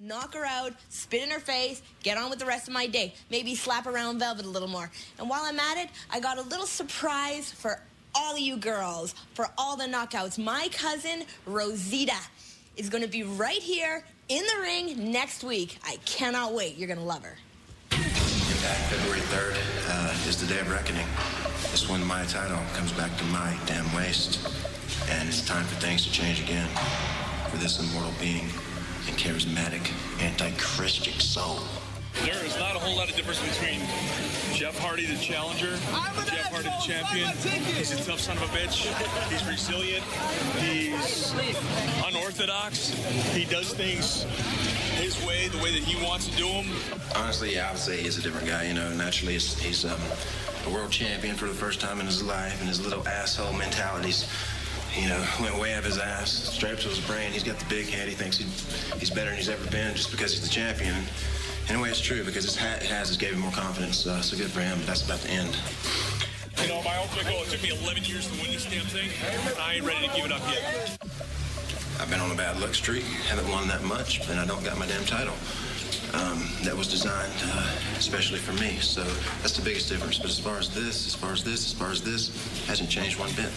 knock her out, spit in her face, get on with the rest of my day. Maybe slap around Velvet a little more. And while I'm at it, I got a little surprise for all of you girls, for all the knockouts. My cousin, Rosita, is going to be right here in the ring next week. I cannot wait. You're going to love her. Impact, February 3rd is the day of reckoning. This one, my title, comes back to my damn waist. And it's time for things to change again. For this immortal being and charismatic, anti-Christian soul. There is not a whole lot of difference between Jeff Hardy, the challenger, Jeff Hardy, the champion. He's a tough son of a bitch. He's resilient. He's unorthodox. He does things his way, the way that he wants to do them. Honestly, yeah, I would say he's a different guy. You know, naturally, he's a world champion for the first time in his life, and his little asshole mentalities, you know, went way up his ass, straight up to his brain. He's got the big head. He thinks he's better than he's ever been just because he's the champion. Anyway, it's true because his hat has gave him more confidence, so good for him, but that's about the end. You know, my ultimate goal, it took me 11 years to win this damn thing. I ain't ready to give it up yet. I've been on a bad luck streak, haven't won that much, and I don't got my damn title. That was designed especially for me, so that's the biggest difference. But as far as this, hasn't changed one bit.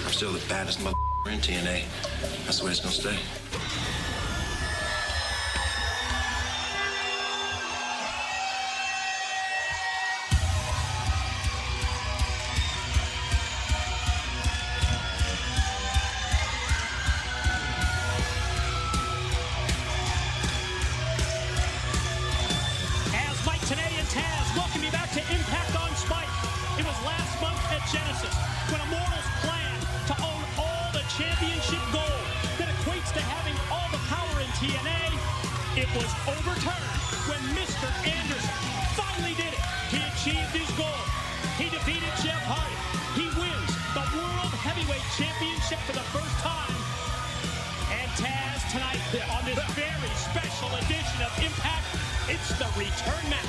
I'm still the baddest motherfucker in TNA. That's the way it's gonna stay. Tna and Taz welcome you back to Impact on Spike. It was last month at Genesis when Immortals planned to own all the championship gold that equates to having all the power in TNA. It was overturned when Mr. Anderson finally did it. He achieved his goal. He defeated Jeff Hardy. He wins the World Heavyweight Championship for the first time. And Taz, tonight on this very special edition of Impact, it's the return match.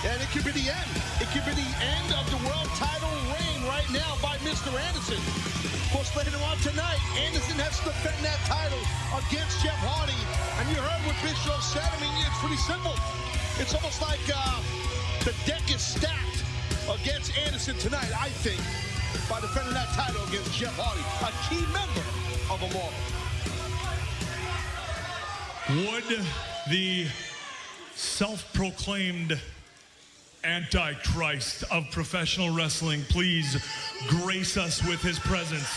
And it could be the end. It could be the end of the world title reign right now by Mr. Anderson. Of course, later on tonight, Anderson has to defend that title against Jeff Hardy. And you heard what Bischoff said. I mean, it's pretty simple. It's almost like the deck is stacked against Anderson tonight, I think, by defending that title against Jeff Hardy, a key member of Immortal. Would the self-proclaimed Antichrist of professional wrestling please grace us with his presence?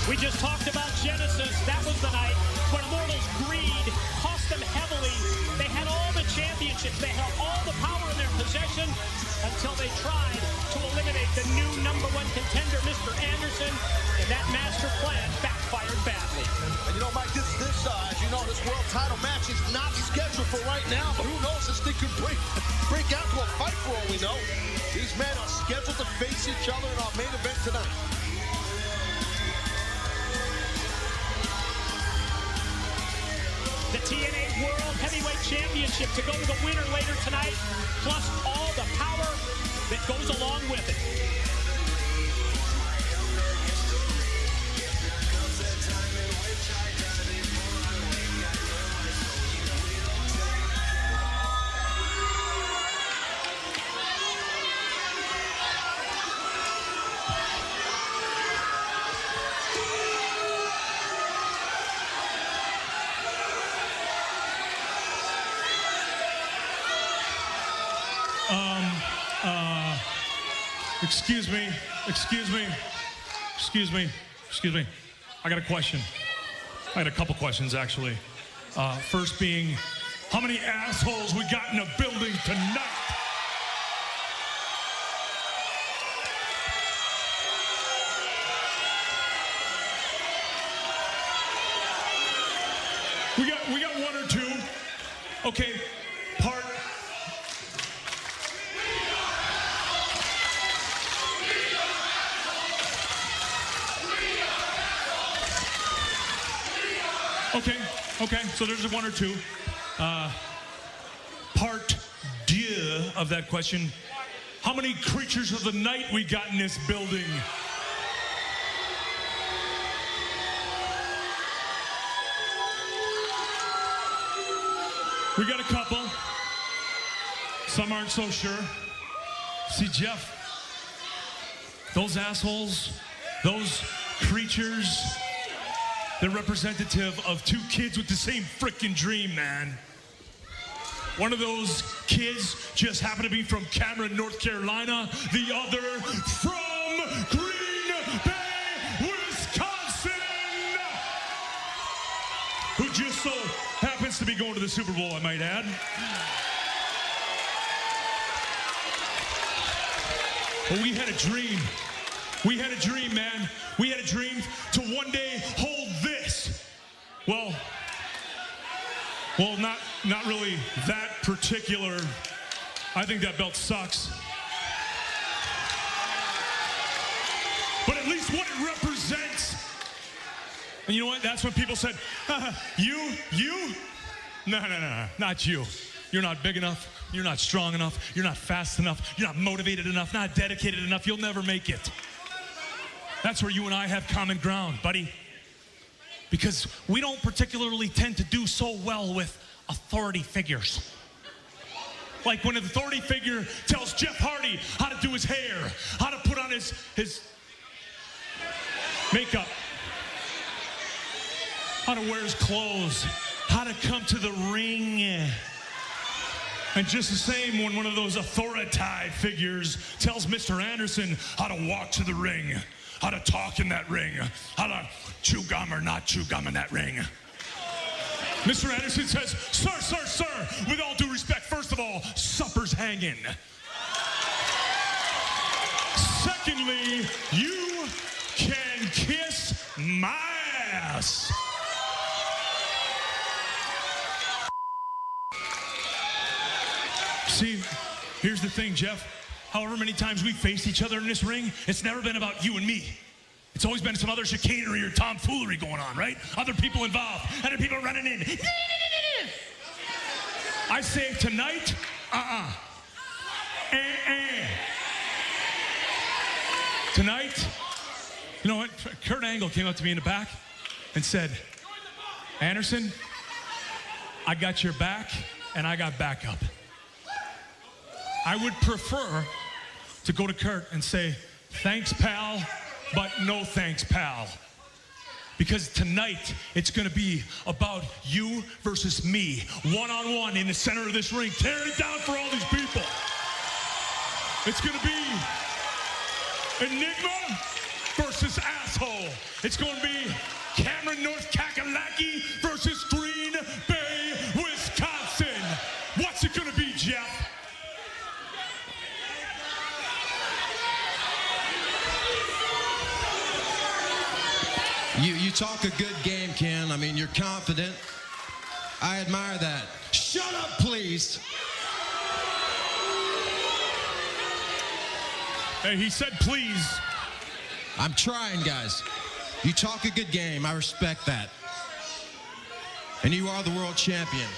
We just talked about Genesis. That was the night when Immortals' greed cost them heavily. They had all the championships. They had all the power in their possession until they tried to eliminate the new #1 contender, Mr. Anderson, and that master plan backfired badly. And you know, Mike, as you know, this world title match is not scheduled for right now, but who knows, this thing could break out to a fight for all we know. These men are scheduled to face each other in our main event tonight. The TNA World Heavyweight Championship to go to the winner later tonight, plus all the power that goes along with it. Excuse me. I got a question. I got a couple questions, actually. First being, how many assholes we got in the building tonight? We got one or two. Okay, Okay, so there's one or two. Part deux of that question. How many creatures of the night we got in this building? We got a couple. Some aren't so sure. See, Jeff, those assholes, those creatures, they're representative of two kids with the same frickin' dream, man. One of those kids just happened to be from Cameron, North Carolina. The other from Green Bay, Wisconsin, who just so happens to be going to the Super Bowl, I might add. But we had a dream. We had a dream, man. We had a dream to one day hold this. Well, not really that particular. I think that belt sucks. But at least what it represents. And you know what? That's when people said, you? No, not you. You're not big enough. You're not strong enough. You're not fast enough. You're not motivated enough. Not dedicated enough. You'll never make it. That's where you and I have common ground, buddy. Because we don't particularly tend to do so well with authority figures. Like when an authority figure tells Jeff Hardy how to do his hair, how to put on his makeup, how to wear his clothes, how to come to the ring. And just the same when one of those authority figures tells Mr. Anderson how to walk to the ring, how to talk in that ring, how to chew gum or not chew gum in that ring. Mr. Anderson says, sir, with all due respect, first of all, supper's hanging. Secondly, you can kiss my ass. See, here's the thing, Jeff. However many times we faced each other in this ring, it's never been about you and me. It's always been some other chicanery or tomfoolery going on, right? Other people involved, other people running in. I say tonight, Tonight, you know what? Kurt Angle came up to me in the back and said, Anderson, I got your back and I got backup. I would prefer to go to Kurt and say, thanks, pal, but no thanks, pal. Because tonight, it's going to be about you versus me, one-on-one in the center of this ring, tearing it down for all these people. It's going to be Enigma versus Asshole. It's going to be Cameron, North Kakalaki versus Green Bay, Wisconsin. What's it going to be, Jeff? You talk a good game, Ken. I mean, you're confident. I admire that. Shut up, please. Hey, he said please. I'm trying, guys. You talk a good game. I respect that. And you are the world champion.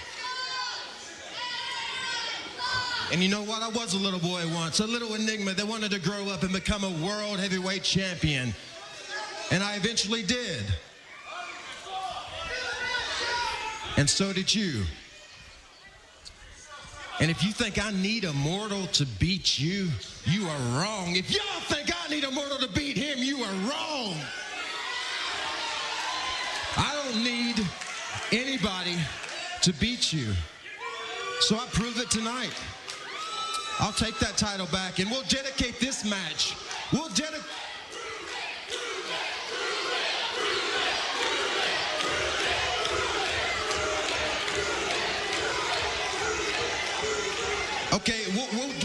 And you know what? I was a little boy once, a little enigma that wanted to grow up and become a world heavyweight champion. And I eventually did. And so did you. And if you think I need a mortal to beat you, you are wrong. If y'all think I need a mortal to beat him, you are wrong. I don't need anybody to beat you. So I prove it tonight. I'll take that title back and we'll dedicate this match. We'll dedicate. Okay,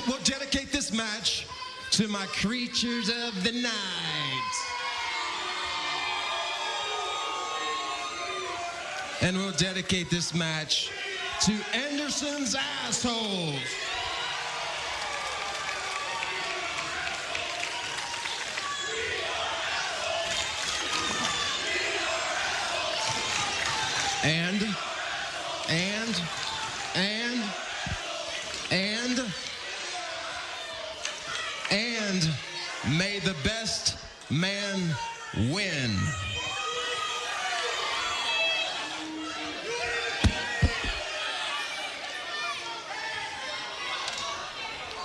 we'll dedicate this match to my creatures of the night. And we'll dedicate this match to Anderson's assholes. And may the best man win.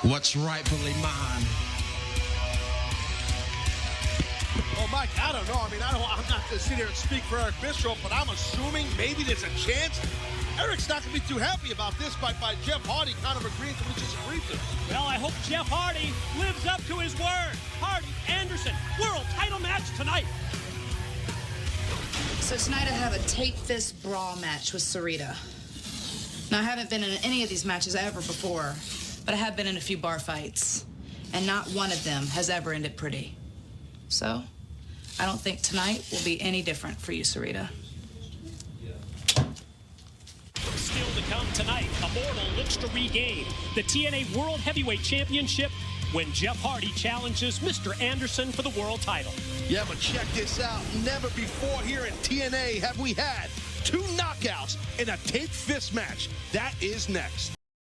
What's rightfully mine. Oh, Mike, I don't know. I mean, I'm not going to sit here and speak for Eric Bischoff, but I'm assuming maybe there's a chance Eric's not going to be too happy about this by Jeff Hardy kind of agreeing to what he just agreed to. Well, I hope Jeff Hardy lives up to his word. Hardy, Anderson, world title match tonight. So tonight I have a tape fist brawl match with Sarita. Now, I haven't been in any of these matches ever before, but I have been in a few bar fights, and not one of them has ever ended pretty. So, I don't think tonight will be any different for you, Sarita. Still to come tonight, Immortal looks to regain the TNA World Heavyweight Championship when Jeff Hardy challenges Mr. Anderson for the world title. Yeah, but check this out. Never before here in TNA have we had 2 knockouts in a tape fist match. That is next.